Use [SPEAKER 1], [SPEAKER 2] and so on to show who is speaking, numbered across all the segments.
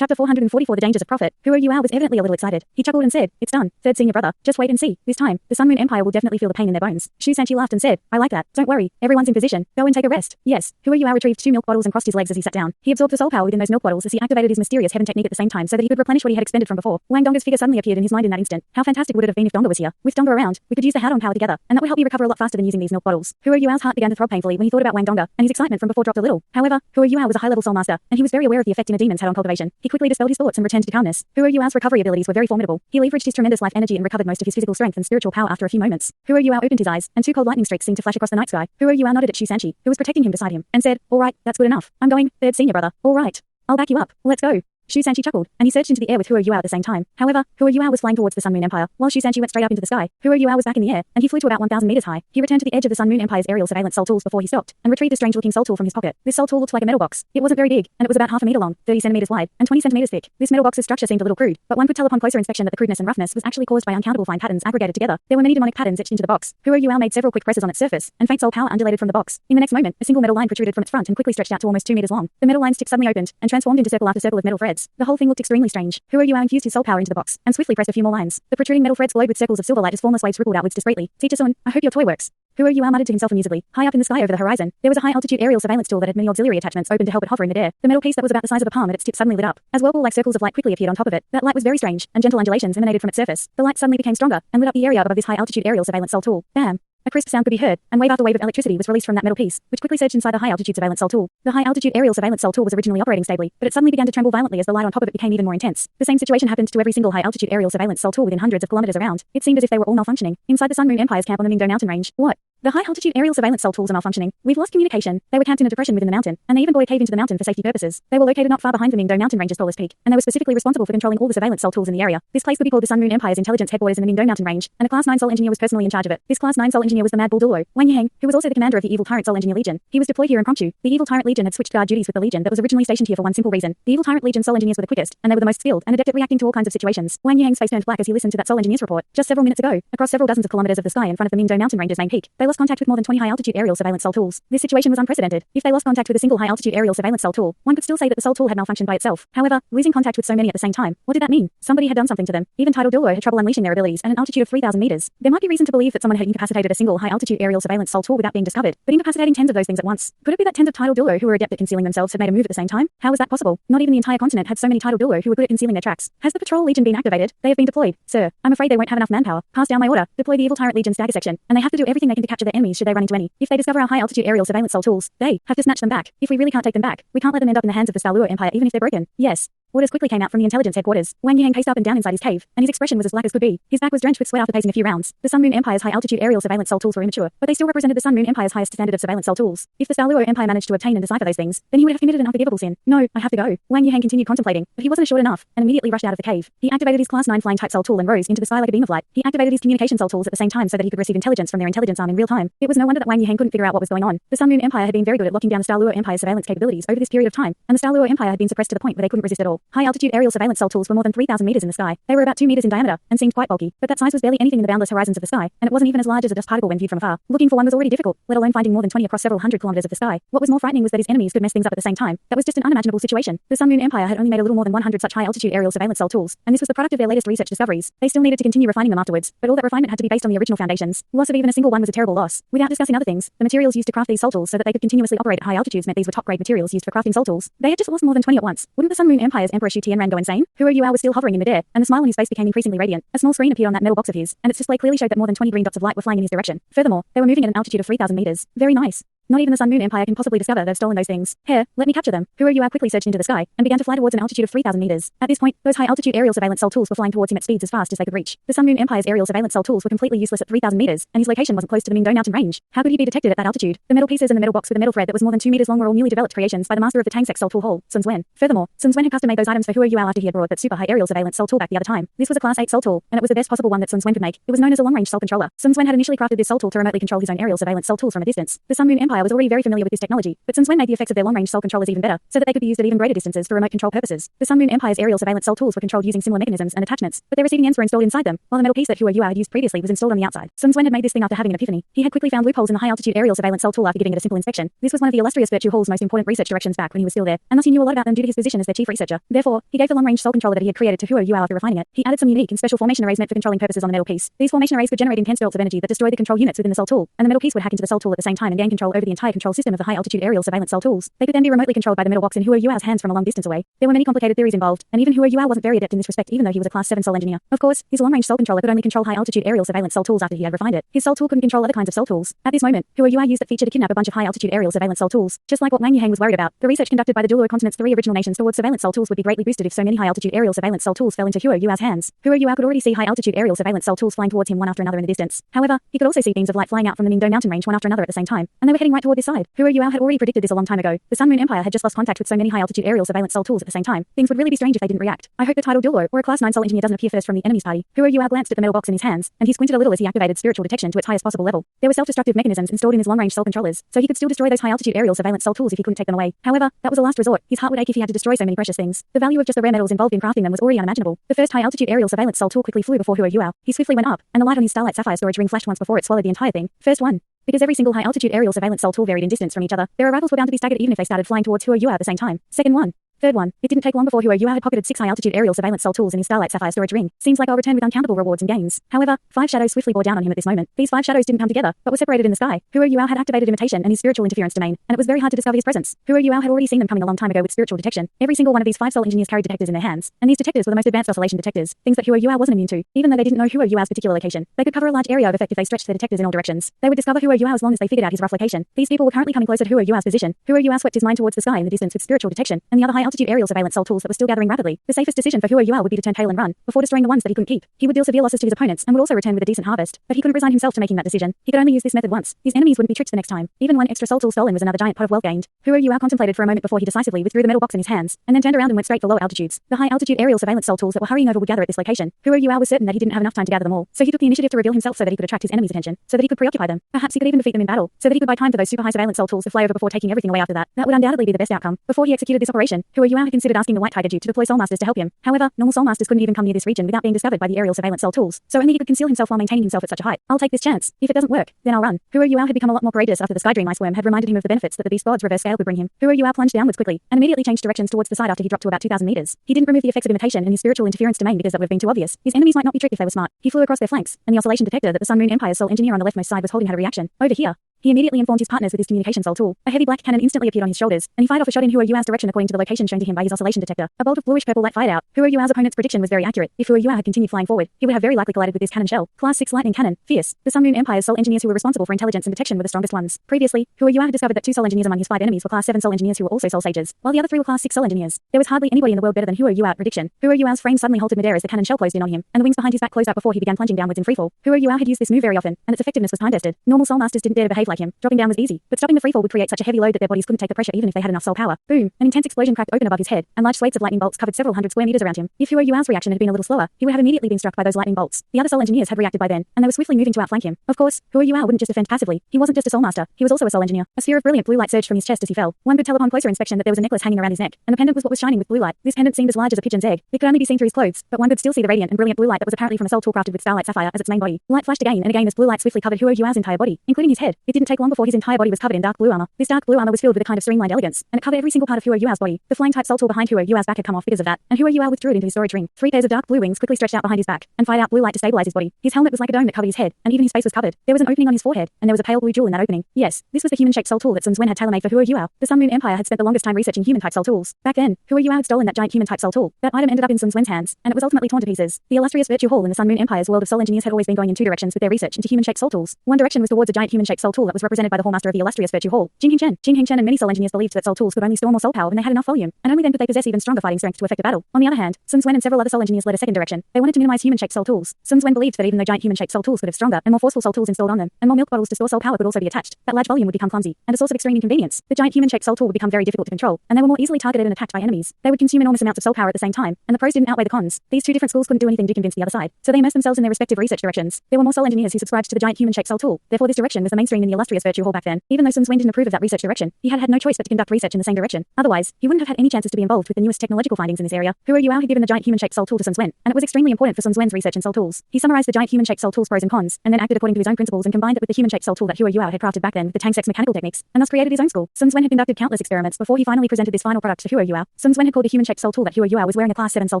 [SPEAKER 1] Chapter 444 The Dangers of Profit. Huo Yuao was evidently a little excited. He chuckled and said, "It's done, third senior brother. Just wait and see. This time, the Sun Moon Empire will definitely feel the pain in their bones." Shu Sanchi laughed and said, "I like that. Don't worry. Everyone's in position. Go and take a rest." Yes. Huo Yuao retrieved 2 milk bottles and crossed his legs as he sat down. He absorbed the soul power within those milk bottles as he activated his mysterious heaven technique at the same time so that he could replenish what he had expended from before. Wang Dong's figure suddenly appeared in his mind in that instant. How fantastic would it have been if Donga was here? With Donga around, we could use the Haodong power together, and that would help me recover a lot faster than using these milk bottles. Huo Yuao's heart began to throb painfully when he thought about Wang Donga, and his excitement from before dropped a little. However, Huo Yuao was a high-level soul master, and he was very aware of the effect inner demons had on cultivation. He quickly dispelled his thoughts and returned to calmness. Huo Yuao's recovery abilities were very formidable. He leveraged his tremendous life energy and recovered most of his physical strength and spiritual power after a few moments. Huo Yuao opened his eyes, and 2 cold lightning streaks seemed to flash across the night sky. Huo Yuao nodded at Shu Sanchi, who was protecting him beside him, and said, "All right, that's good enough. I'm going, third senior brother. All right. I'll back you up. Let's go." Shu Sanchi chuckled, and he surged into the air with Huo Yuao at the same time. However, Huo Yuao was flying towards the Sun Moon Empire, while Shu Sanchi went straight up into the sky. Huo Yuao was back in the air, and he flew to about 1,000 meters high. He returned to the edge of the Sun Moon Empire's aerial surveillance soul tools before he stopped, and retrieved a strange-looking soul tool from his pocket. This soul tool looked like a metal box. It wasn't very big, and it was about half a meter long, 30 centimeters wide, and 20 centimeters thick. This metal box's structure seemed a little crude, but one could tell upon closer inspection that the crudeness and roughness was actually caused by uncountable fine patterns aggregated together. There were many demonic patterns etched into the box. Huo Yuao made several quick presses on its surface, and faint soul power undulated from the box. In the next moment, a single metal line protruded from its front and quickly stretched out to almost 2 meters long. The metal line's tip suddenly opened and transformed into circle after circle of metal threads. The whole thing looked extremely strange. Huo Yuao infused his soul power into the box and swiftly pressed a few more lines. The protruding metal threads glowed with circles of silver light as formless waves rippled outwards discreetly. "Teacher Sun, I hope your toy works." Huo Yuao muttered to himself amusedly. High up in the sky over the horizon, there was a high-altitude aerial surveillance tool that had many auxiliary attachments open to help it hover in midair. The metal piece that was about the size of a palm at its tip suddenly lit up, as whirlpool-like circles of light quickly appeared on top of it. That light was very strange, and gentle undulations emanated from its surface. The light suddenly became stronger, and lit up the area above this high-altitude aerial surveillance soul tool. Bam! A crisp sound could be heard, and wave after wave of electricity was released from that metal piece, which quickly surged inside the high-altitude surveillance soul tool. The high-altitude aerial surveillance soul tool was originally operating stably, but it suddenly began to tremble violently as the light on top of it became even more intense. The same situation happened to every single high-altitude aerial surveillance soul tool within hundreds of kilometers around. It seemed as if they were all malfunctioning. Inside the Sun Moon Empire's camp on the Mingdo mountain range. What? The high-altitude aerial surveillance soul tools are malfunctioning. We've lost communication. They were camped in a depression within the mountain, and they even bored a cave into the mountain for safety purposes. They were located not far behind the Mingdo mountain range's tallest peak, and they were specifically responsible for controlling all the surveillance soul tools in the area. This place would be called the Sun Moon Empire's intelligence headquarters in the Mingdo mountain range, and a Class 9 soul engineer was personally in charge of it. This Class 9 soul engineer was the Mad Bull Douluo, Wang Yiheng, who was also the commander of the evil tyrant soul engineer legion. He was deployed here impromptu. The evil tyrant legion had switched guard duties with the legion that was originally stationed here for one simple reason. The evil tyrant legion soul engineers were the quickest, and they were the most skilled and adept at reacting to all kinds of situations. Wang Yiheng's face turned black as he listened to that soul engineer's report. Just several minutes ago, across several dozens of kilometers of the sky in front of the Mingdo mountain range's main peak, they lost contact with more than 20 high-altitude aerial surveillance soul tools. This situation was unprecedented. If they lost contact with a single high-altitude aerial surveillance soul tool, one could still say that the soul tool had malfunctioned by itself. However, losing contact with so many at the same time, what did that mean? Somebody had done something to them. Even tidal Douluo had trouble unleashing their abilities at an altitude of 3,000 meters. There might be reason to believe that someone had incapacitated a single high-altitude aerial surveillance soul tool without being discovered, but incapacitating tens of those things at once. Could it be that tens of tidal Douluo who were adept at concealing themselves had made a move at the same time? How was that possible? Not even the entire continent had so many tidal Douluo who were good at concealing their tracks. Has the patrol legion been activated? They have been deployed. Sir, I'm afraid they won't have enough manpower. Pass down my order. Deploy the evil tyrant legion's dagger section, and they have to do everything they can to capture their enemies should they run into any. If they discover our high-altitude aerial surveillance soul tools, they have to snatch them back. If we really can't take them back, we can't let them end up in the hands of the Douluo Empire even if they're broken. Yes. Orders quickly came out from the intelligence headquarters. Wang Yiheng paced up and down inside his cave, and his expression was as black as could be. His back was drenched with sweat after pacing a few rounds. The Sun Moon Empire's high-altitude aerial surveillance soul tools were immature, but they still represented the Sun Moon Empire's highest standard of surveillance soul tools. If the Douluo Empire managed to obtain and decipher those things, then he would have committed an unforgivable sin. No, I have to go. Wang Yiheng continued contemplating, but he wasn't assured enough, and immediately rushed out of the cave. He activated his Class 9 flying type soul tool and rose into the sky like a beam of light. He activated his communication soul tools at the same time so that he could receive intelligence from their intelligence arm in real time. It was no wonder that Wang Yiheng couldn't figure out what was going on. The Sun Moon Empire had been very good at locking down the Douluo Empire's surveillance capabilities over this period of time, and the Douluo Empire had been suppressed to the point where they couldn't resist at all. High-altitude aerial surveillance soul tools were more than 3,000 meters in the sky. They were about 2 meters in diameter and seemed quite bulky, but that size was barely anything in the boundless horizons of the sky, and it wasn't even as large as a dust particle when viewed from afar. Looking for one was already difficult, let alone finding more than 20 across several hundred kilometers of the sky. What was more frightening was that his enemies could mess things up at the same time. That was just an unimaginable situation. The Sun Moon Empire had only made a little more than 100 such high-altitude aerial surveillance soul tools, and this was the product of their latest research discoveries. They still needed to continue refining them afterwards, but all that refinement had to be based on the original foundations. Loss of even a single one was a terrible loss. Without discussing other things, the materials used to craft these soul tools so that they could continuously operate at high altitudes meant these were top-grade materials used for crafting soul tools. They had just lost more than 20 at once. Wouldn't the Sun Moon Empire's Emperor Shu Tianran go insane? Huo Yuao was still hovering in midair, and the smile on his face became increasingly radiant. A small screen appeared on that metal box of his, and its display clearly showed that more than 20 green dots of light were flying in his direction. Furthermore, they were moving at an altitude of 3,000 meters. Very nice. Not even the Sun Moon Empire can possibly discover they've stolen those things. Here, let me capture them. Huo Yuao quickly surged into the sky and began to fly towards an altitude of 3,000 meters. At this point, those high-altitude aerial surveillance soul tools were flying towards him at speeds as fast as they could reach. The Sun Moon Empire's aerial surveillance soul tools were completely useless at 3,000 meters, and his location wasn't close to the Mingdo mountain range. How could he be detected at that altitude? The metal pieces and the metal box with a metal thread that was more than 2 meters long were all newly developed creations by the master of the Tang Sect soul tool hall, Sun Zwen. Furthermore, Sun Zwen had custom-made those items for Huo Yuao after he had brought that super high aerial surveillance soul tool back the other time. This was a Class 8 soul tool, and it was the best possible one that Sun Zwen could make. It was known as a long-range soul controller. Sun Zwen had initially crafted this soul tool to remotely control his own aerial surveillance soul tools from a distance. The Sun Moon Empire Empire was already very familiar with this technology, but Sun Wen made the effects of their long-range soul controllers even better, so that they could be used at even greater distances for remote control purposes. The Sun Moon Empire's aerial surveillance soul tools were controlled using similar mechanisms and attachments, but their receiving ends were installed inside them, while the metal piece that Hua Yua had used previously was installed on the outside. Sun Wen had made this thing after having an epiphany. He had quickly found loopholes in the high-altitude aerial surveillance soul tool after giving it a simple inspection. This was one of the illustrious Virtue Hall's most important research directions back when he was still there, and thus he knew a lot about them due to his position as their chief researcher. Therefore, he gave the long-range soul controller that he had created to Hua Yua after refining it. He added some unique and special formation arrays meant for controlling purposes on the metal piece. These formation arrays could generate intense belts of energy that destroyed the control units within the soul tool, and the metal piece would hack into the soul tool at the same time and gain control over the entire control system of the high-altitude aerial surveillance soul tools. They could then be remotely controlled by the metal box in Hua Yua's hands from a long distance away. There were many complicated theories involved, and even Hua Yua wasn't very adept in this respect even though he was a Class 7 soul engineer. Of course, his long-range soul controller could only control high-altitude aerial surveillance soul tools after he had refined it. His soul tool couldn't control other kinds of soul tools. At this moment, Hua Yua used that feature to kidnap a bunch of high-altitude aerial surveillance soul tools. Just like what Wang Yihang was worried about, the research conducted by the Douluo continent's 3 original nations towards surveillance soul tools would be greatly boosted if so many high-altitude aerial surveillance soul tools fell into Hua Yua's hands. Hua Yua could already see high-altitude aerial surveillance soul tools flying towards him one after another in the distance. However, he could also see beams of light flying out from the Ningdo mountain range one after another at the same time, and they were heading right toward this side. Hua Yua had already predicted this a long time ago. The Sun Moon Empire had just lost contact with so many high-altitude aerial surveillance soul tools at the same time. Things would really be strange if they didn't react. I hope the title Douluo or a Class 9 soul engineer doesn't appear first from the enemy's party. Hua Yua glanced at the metal box in his hands, and he squinted a little as he activated spiritual detection to its highest possible level. There were self-destructive mechanisms installed in his long-range soul controllers, so he could still destroy those high-altitude aerial surveillance soul tools if he couldn't take them away. However, that was a last resort. His heart would ache if he had to destroy so many precious things. The value of just the rare metals involved in crafting them was already unimaginable. The first high-altitude aerial surveillance soul tool quickly flew before Hua Yua. He swiftly went up, and the light on his starlight sapphire storage ring flashed once before it swallowed the entire thing. First one. Because every single high-altitude aerial surveillance soul tool varied in distance from each other, their arrivals were bound to be staggered even if they started flying towards Hua Yua at the same time. Second one. Third one. It didn't take long before Hua Yua had pocketed 6 high-altitude aerial surveillance soul tools in his starlight sapphire storage ring. Seems like I'll return with uncountable rewards and gains. However, 5 shadows swiftly bore down on him at this moment. These 5 shadows didn't come together, but were separated in the sky. Hua Yua had activated imitation and his spiritual interference domain, and it was very hard to discover his presence. Hua Yua had already seen them coming a long time ago with spiritual detection. Every single one of these 5 soul engineers carried detectors in their hands, and these detectors were the most advanced oscillation detectors, things that Hua Yua wasn't immune to, even though they didn't know Hua Yua's particular location. They could cover a large area of effect if they stretched their detectors in all directions. They would discover Hua Yua as long as they figured out his rough location. These people were currently coming closer to Hua Yua's position. Hua Yua swept his mind towards the sky in the distance with spiritual detection, and the other high-altitude aerial surveillance soul tools that were still gathering rapidly. The safest decision for Hua Yua would be to turn tail and run, before destroying the ones that he couldn't keep. He would deal severe losses to his opponents and would also return with a decent harvest, but he couldn't resign himself to making that decision. He could only use this method once. His enemies wouldn't be tricked the next time. Even one extra soul tool stolen was another giant pot of wealth gained. Hua Yua contemplated for a moment before he decisively withdrew the metal box in his hands, and then turned around and went straight for lower altitudes. The high-altitude aerial surveillance soul tools that were hurrying over would gather at this location. Hua Yua was certain that he didn't have enough time to gather them all, so he took the initiative to reveal himself so that he could attract his enemies' attention, so that he could preoccupy them. Perhaps he could even defeat them in battle, so that he could buy time for those super high surveillance soul tools to fly over before taking everything away after that. That would undoubtedly be the best outcome. Before he executed this operation, Hua Yua had considered asking the White Tiger Duke to deploy soul masters to help him. However, normal soul masters couldn't even come near this region without being discovered by the aerial surveillance soul tools, so only he could conceal himself while maintaining himself at such a height. I'll take this chance. If it doesn't work, then I'll run. Hua Yua had become a lot more courageous after the Sky Dream Ice Worm had reminded him of the benefits that the Beast God's reverse scale would bring him. Hua Yua plunged downwards quickly, and immediately changed directions towards the side after he dropped to about 2,000 meters. He didn't remove the effects of imitation and his spiritual interference domain because that would have been too obvious. His enemies might not be tricked if they were smart. He flew across their flanks, and the oscillation detector that the Sun Moon Empire's soul engineer on the leftmost side was holding had a reaction. Over here. He immediately informed his partners with his communication soul tool. A heavy black cannon instantly appeared on his shoulders, and he fired off a shot in Hua Yua's direction according to the location shown to him by his oscillation detector. A bolt of bluish-purple light fired out. Hua Yua's opponent's prediction was very accurate. If Hua Yua had continued flying forward, he would have very likely collided with this cannon shell. Class 6 lightning cannon. Fierce. The Sun Moon Empire's soul engineers who were responsible for intelligence and detection were the strongest ones. Previously, Hua Yua had discovered that 2 soul engineers among his 5 enemies were Class 7 soul engineers who were also soul sages, while the other 3 were Class 6 soul engineers. There was hardly anybody in the world better than Hua Yua at prediction. Hua Yua's frame suddenly halted midair as the cannon shell closed in on him, and the wings behind his back closed up before he began plunging downwards in freefall. Hua Yua had used this move very often, and its effectiveness was time-tested. Normal soul masters didn't dare to behave like him. Dropping down was easy, but stopping the freefall would create such a heavy load that their bodies couldn't take the pressure even if they had enough soul power. Boom! An intense explosion cracked open above his head, and large swathes of lightning bolts covered several hundred square meters around him. If Hua Yua's reaction had been a little slower, he would have immediately been struck by those lightning bolts. The other soul engineers had reacted by then, and they were swiftly moving to outflank him. Of course, Hua Yua wouldn't just defend passively. He wasn't just a soul master, he was also a soul engineer. A sphere of brilliant blue light surged from his chest as he fell. One could tell upon closer inspection that there was a necklace hanging around his neck, and the pendant was what was shining with blue light. This pendant seemed as large as a pigeon's egg. It could only be seen through his clothes, but one could still see the radiant and brilliant blue light that was apparently from a soul tool crafted with starlight sapphire as its main body. Light flashed again and again as blue light swiftly covered Hua Yua's entire body, including his head. It didn't take long before his entire body was covered in dark blue armor. This dark blue armor was filled with a kind of streamlined elegance, and it covered every single part of Hua Yua's body. The flying type soul tool behind Hua Yua's back had come off because of that, and Hua Yua withdrew it into his storage ring. 3 pairs of dark blue wings quickly stretched out behind his back, and fired out blue light to stabilize his body. His helmet was like a dome that covered his head, and even his face was covered. There was an opening on his forehead, and there was a pale blue jewel in that opening. Yes, this was the human-shaped soul tool that Sun Wen had tailor-made for Hua Yua. The Sun Moon Empire had spent the longest time researching human-type soul tools. Back then, Hua Yua had stolen that giant human-type soul tool. That item ended up in Sun Wen's hands, and it was ultimately torn to pieces. The illustrious Virtue Hall in the Sun Moon Empire's world of soul engineers had always been going in 2 directions with their research into human-shaped soul tools. One direction was towards a giant human-shaped soul tool that was represented by the Hallmaster of the illustrious Virtue Hall, Jing Heng Chen and many soul engineers believed that soul tools could only store more soul power when they had enough volume, and only then could they possess even stronger fighting strength to effect a battle. On the other hand, Sun Wen and several other soul engineers led a second direction. They wanted to minimize human-shaped soul tools. Sun Wen believed that even though giant human-shaped soul tools could have stronger and more forceful soul tools installed on them, and more milk bottles to store soul power could also be attached, that large volume would become clumsy and a source of extreme inconvenience. The giant human-shaped soul tool would become very difficult to control, and they were more easily targeted and attacked by enemies. They would consume enormous amounts of soul power at the same time, and the pros didn't outweigh the cons. These 2 different schools couldn't do anything to convince the other side, so they immersed themselves in their respective research directions. There were more soul engineers who subscribed to the giant human-shaped soul tool. Therefore, this direction was the mainstream in the illustrious virtue hall back then. Even though Sun Wen didn't approve of that research direction, he had no choice but to conduct research in the same direction. Otherwise, he wouldn't have had any chances to be involved with the newest technological findings in this area. Hu Yuao had given the giant human-shaped soul tool to Sun Wen, and it was extremely important for Sun Wen's research in soul tools. He summarized the giant human-shaped soul tool's pros and cons, and then acted according to his own principles and combined it with the human-shaped soul tool that Hu Yuao had crafted back then with the Tang Sect's mechanical techniques, and thus created his own school. Sun Wen had conducted countless experiments before he finally presented this final product to Hu Yuao. Sun Wen had called the human-shaped soul tool that Hu Yuao was wearing a class 7 soul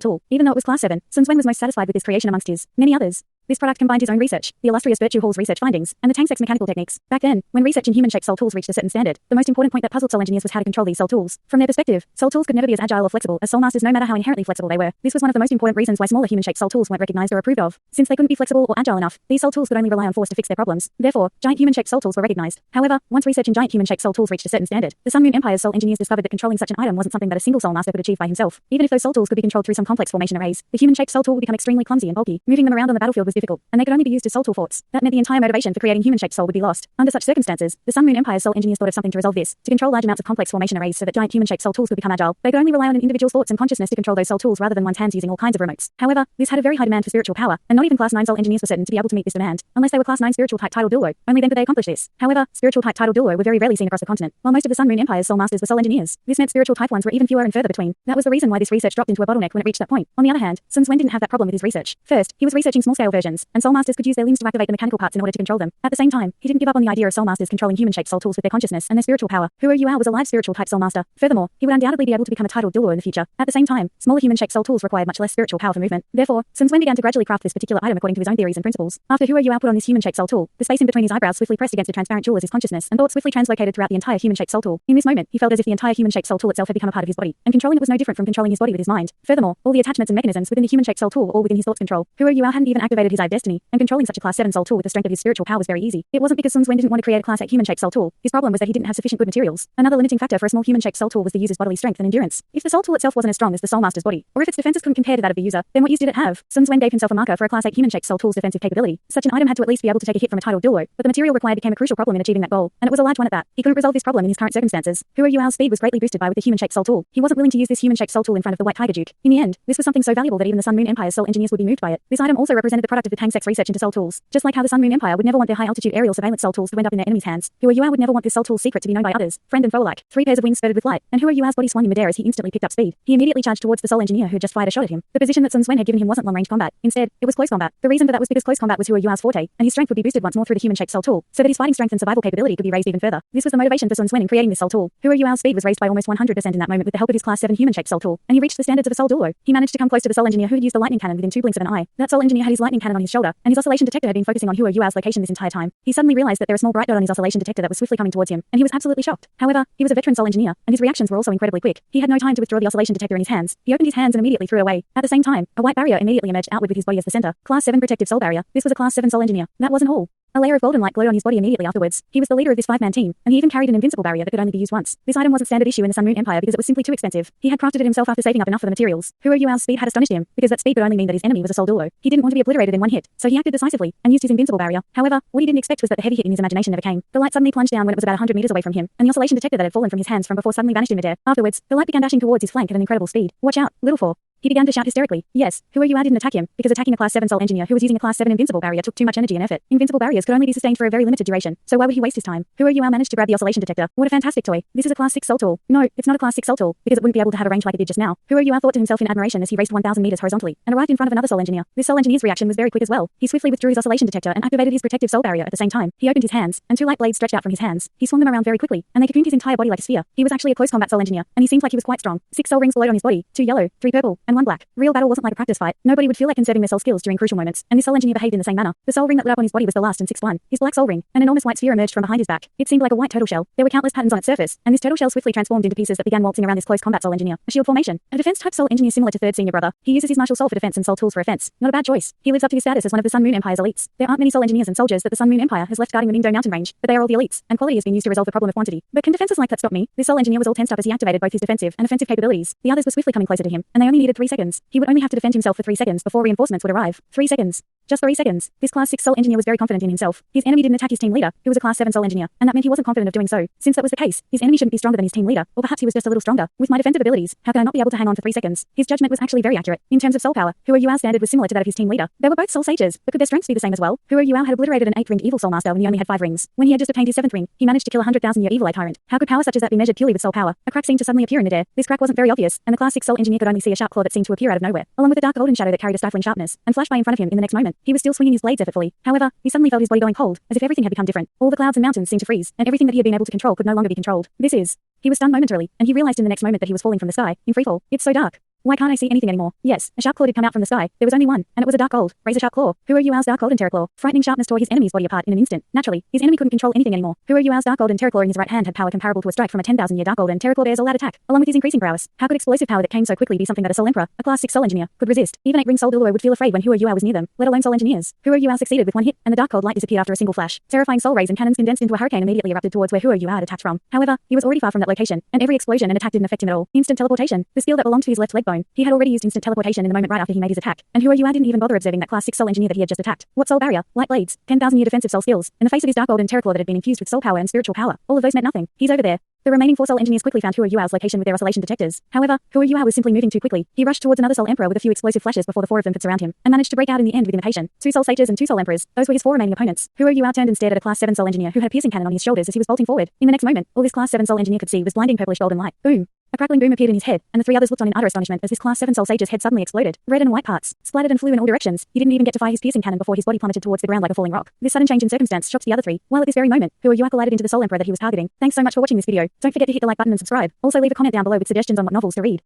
[SPEAKER 1] tool. Even though it was class 7, Sun Wen was most satisfied with this creation amongst his many others. This product combined his own research, the illustrious Virtue Hall's research findings, and the Tang Sect's mechanical techniques. Back then, when research in human-shaped soul tools reached a certain standard, the most important point that puzzled soul engineers was how to control these soul tools. From their perspective, soul tools could never be as agile or flexible as soul masters no matter how inherently flexible they were. This was one of the most important reasons why smaller human-shaped soul tools weren't recognized or approved of. Since they couldn't be flexible or agile enough, these soul tools could only rely on force to fix their problems. Therefore, giant human-shaped soul tools were recognized. However, once research in giant human-shaped soul tools reached a certain standard, the Sun Moon Empire's soul engineers discovered that controlling such an item wasn't something that a single soul master could achieve by himself. Even if those soul tools could be controlled through some complex formation arrays, the human-shaped soul tool would become extremely clumsy and bulky. Moving them around on the battlefield was difficult, and they could only be used as soul tool forts. That meant the entire motivation for creating human-shaped soul would be lost. Under such circumstances, the Sun Moon Empire's soul engineers thought of something to resolve this. To control large amounts of complex formation arrays so that giant human-shaped soul tools could become agile, they could only rely on an individual's thoughts and consciousness to control those soul tools rather than one's hands using all kinds of remotes. However, this had a very high demand for spiritual power, and not even class 9 soul engineers were certain to be able to meet this demand, unless they were class 9 spiritual type title Douluo. Only then could they accomplish this. However, spiritual type title Douluo were very rarely seen across the continent, while most of the Sun Moon Empire's soul masters were soul engineers. This meant spiritual type ones were even fewer and further between. That was the reason why this research dropped into a bottleneck when it reached that point. On the other hand, Sun Wen didn't have that problem with his research. First, he was researching small-scale versions, and soul masters could use their limbs to activate the mechanical parts in order to control them. At the same time, he didn't give up on the idea of soul masters controlling human-shaped soul tools with their consciousness and their spiritual power. Hu Yuao was a live spiritual type soul master. Furthermore, he would undoubtedly be able to become a titled Douluo in the future. At the same time, smaller human-shaped soul tools required much less spiritual power for movement. Therefore, Sun Wen began to gradually craft this particular item according to his own theories and principles. After Hu Yuao put on this human-shaped soul tool, the space in between his eyebrows swiftly pressed against a transparent jewel as his consciousness and thought swiftly translocated throughout the entire human-shaped soul tool. In this moment, he felt as if the entire human-shaped soul tool itself had become a part of his body, and controlling it was no different from controlling his body with his mind. Furthermore, all the attachments and mechanisms within the human-shaped soul tool were all within his thoughts control. Hu Yuao hadn't even activated his eye of destiny, and controlling such a class 7 soul tool with the strength of his spiritual power was very easy. It wasn't because Sun Wen didn't want to create a class 8 human-shaped soul tool. His problem was that he didn't have sufficient good materials. Another limiting factor for a small human-shaped soul tool was the user's bodily strength and endurance. If the soul tool itself wasn't as strong as the soul master's body, or if its defenses couldn't compare to that of the user, then what use did it have? Sun Wen gave himself a marker for a class 8 human-shaped soul tool's defensive capability. Such an item had to at least be able to take a hit from a titled Douluo, but the material required became a crucial problem in achieving that goal, and it was a large one at that. He couldn't resolve this problem in his current circumstances. Hu Yuao's speed was greatly boosted by with the human-shaped soul tool. He wasn't willing to use this human-shaped soul tool in front of the White Tiger Duke. In the end, this was something so valuable that even the Sun Moon Empire's soul engineers would be moved by it. This item also represented the product of the Tang Sect's research into soul tools. Just like how the Sun Moon Empire would never want their high-altitude aerial surveillance soul tools to end up in their enemies' hands, Hu Yuao would never want this soul tool's secret to be known by others, friend and foe alike. 3 pairs of wings spurted with light, and Hu Yuao's body swung in midair as he instantly picked up speed. He immediately charged towards the soul engineer who had just fired a shot at him. The position that Sun Wen had given him wasn't long-range combat. Instead, it was close combat. The reason for that was because close combat was Hu Yuao's forte, and his strength would be boosted once more through the human-shaped soul tool, so that his fighting strength and survival capability could be raised even further. This was the motivation for Sun Wen in creating this soul tool. Hu Yuao's speed was raised by almost 100% in that moment with the help of his class 7 human-shaped soul tool, and he reached the standards of a soul Douluo. He managed to come close to the soul engineer who had used the lightning cannon within 2 blinks of an eye. That soul engineer had his lightning cannon on his shoulder, and his oscillation detector had been focusing on Hu Yuao's location this entire time. He suddenly realized that there was a small bright dot on his oscillation detector that was swiftly coming towards him, and he was absolutely shocked. However, he was a veteran soul engineer, and his reactions were also incredibly quick. He had no time to withdraw the oscillation detector in his hands. He opened his hands and immediately threw it away. At the same time, a white barrier immediately emerged outward with his body as the center. Class 7 protective soul barrier. This was a class 7 soul engineer. That wasn't all. A layer of golden light glowed on his body immediately afterwards. He was the leader of this 5-man team, and he even carried an invincible barrier that could only be used once. This item wasn't standard issue in the Sun Moon Empire because it was simply too expensive. He had crafted it himself after saving up enough for the materials. Hu Yuao's speed had astonished him, because that speed could only mean that his enemy was a soul Douluo. He didn't want to be obliterated in one hit, so he acted decisively, and used his invincible barrier. However, what he didn't expect was that the heavy hit in his imagination never came. The light suddenly plunged down when it was about 100 meters away from him, and the oscillation detector that had fallen from his hands from before suddenly vanished in midair. Afterwards, the light began dashing towards his flank at an incredible speed. Watch out, little four. He began to shout hysterically. Yes, Hu Yuao didn't attack him, because attacking a class 7 soul engineer who was using a class 7 invincible barrier took too much energy and effort. Invincible barriers could only be sustained for a very limited duration, so why would he waste his time? Hu Yuao managed to grab the oscillation detector. What a fantastic toy. This is a class 6 soul tool. No, it's not a class 6 soul tool, because it wouldn't be able to have a range like it did just now. Hu Yuao thought to himself in admiration as he raced 1,000 meters horizontally, and arrived in front of another soul engineer. This soul engineer's reaction was very quick as well. He swiftly withdrew his oscillation detector and activated his protective soul barrier at the same time. He opened his hands, and 2 light blades stretched out from his hands. He swung them around very quickly, and they cocooned his entire body like a sphere. He was actually a close combat soul engineer, and he seemed like he was quite strong. 6 soul rings glowed on his body, 2 yellow, 3 purple, and 1 black. Real battle wasn't like a practice fight. Nobody would feel like conserving their soul skills during crucial moments, and this soul engineer behaved in the same manner. The soul ring that lit up on his body was the last and 6th one. His black soul ring. An enormous white sphere emerged from behind his back. It seemed like a white turtle shell. There were countless patterns on its surface, and this turtle shell swiftly transformed into pieces that began waltzing around this close combat soul engineer. A shield formation. A defense-type soul engineer similar to third senior brother. He uses his martial soul for defense and soul tools for offense. Not a bad choice. He lives up to his status as one of the Sun Moon Empire's elites. There aren't many soul engineers and soldiers that the Sun Moon Empire has left guarding the Ningdo mountain range, but they are all the elites, and quality has been used to resolve the problem of quantity. But can defenses like that stop me? This soul engineer was all tensed up as he activated both his defensive and offensive capabilities. The others were swiftly coming closer to him, and they only needed 3 seconds. He would only have to defend himself for 3 seconds before reinforcements would arrive. 3 seconds. Just 3 seconds. This Class 6 Soul Engineer was very confident in himself. His enemy didn't attack his team leader, who was a Class 7 Soul Engineer, and that meant he wasn't confident of doing so. Since that was the case, his enemy shouldn't be stronger than his team leader, or perhaps he was just a little stronger. With my defensive abilities, how can I not be able to hang on for 3 seconds? His judgment was actually very accurate. In terms of soul power, Hua Yuao's standard was similar to that of his team leader. They were both soul sages, but could their strengths be the same as well? Hua Yuao had obliterated an 8th-ringed evil soul master when he only had 5 rings. When he had just obtained his 7th ring, he managed to kill a 100,000-year evil eye tyrant. How could power such as that be measured purely with soul power? A crack seemed to suddenly appear in midair. This crack wasn't very obvious, and the Class 6 Soul Engineer could only see a sharp claw that seemed to appear out of nowhere, along with a dark golden shadow that carried a stifling sharpness, and flashed by in front of him in the next moment. He was still swinging his blades effortfully. However, he suddenly felt his body going cold, as if everything had become different. All the clouds and mountains seemed to freeze, and everything that he had been able to control could no longer be controlled. He was stunned momentarily, and he realized in the next moment that he was falling from the sky, in freefall. It's so dark. Why can't I see anything anymore? Yes, a sharp claw did come out from the sky. There was only one, and it was a dark gold, razor-sharp claw. Hua Yuao's dark golden terror claw. Frightening sharpness tore his enemy's body apart in an instant. Naturally, his enemy couldn't control anything anymore. Hua Yuao's dark golden terror claw in his right hand had power comparable to a strike from a 10,000-year dark golden terror claw bear's all-out attack, along with his increasing prowess. How could explosive power that came so quickly be something that a Soul Emperor, a Class 6 Soul Engineer, could resist? Even 8-ring Soul Douluo would feel afraid when Hua Yuao was near them, let alone Soul Engineers. Hua Yuao succeeded with one hit, and the dark cold light disappeared after a single flash. Terrifying soul rays and cannons condensed into a hurricane immediately erupted towards where Hua Yuao had attacked from. However, he was already far from that location, and every explosion and attack didn't affect him at all. Instant teleportation, the skill that belonged to his left leg bone. He had already used instant teleportation in the moment right after he made his attack, and Hua Yuao didn't even bother observing that Class 6 Soul Engineer that he had just attacked. What soul barrier, light blades, 10,000-year defensive soul skills, in the face of his dark golden terror claw that had been infused with soul power and spiritual power, all of those meant nothing. He's over there. The remaining 4 Soul Engineers quickly found Hua Yuao's location with their oscillation detectors. However, Hua Yuao was simply moving too quickly. He rushed towards another Soul Emperor with a few explosive flashes before the 4 of them could surround him, and managed to break out in the end with imitation. 2 Soul Sages and 2 Soul Emperors. Those were his 4 remaining opponents. Hua Yuao turned and stared at a Class 7 Soul Engineer who had a piercing cannon on his shoulders as he was bolting forward. In the next moment, all this Class 7 Soul Engineer could see was blinding purplish golden light. Boom! A crackling boom appeared in his head, and the 3 others looked on in utter astonishment as this Class 7 Soul Sage's head suddenly exploded. Red and white parts splattered and flew in all directions. He didn't even get to fire his piercing cannon before his body plummeted towards the ground like a falling rock. This sudden change in circumstance shocked the other 3, while at this very moment, Hua Yuao collided into the Soul Emperor that he was targeting. Thanks so much for watching this video. Don't forget to hit the like button and subscribe. Also leave a comment down below with suggestions on what novels to read.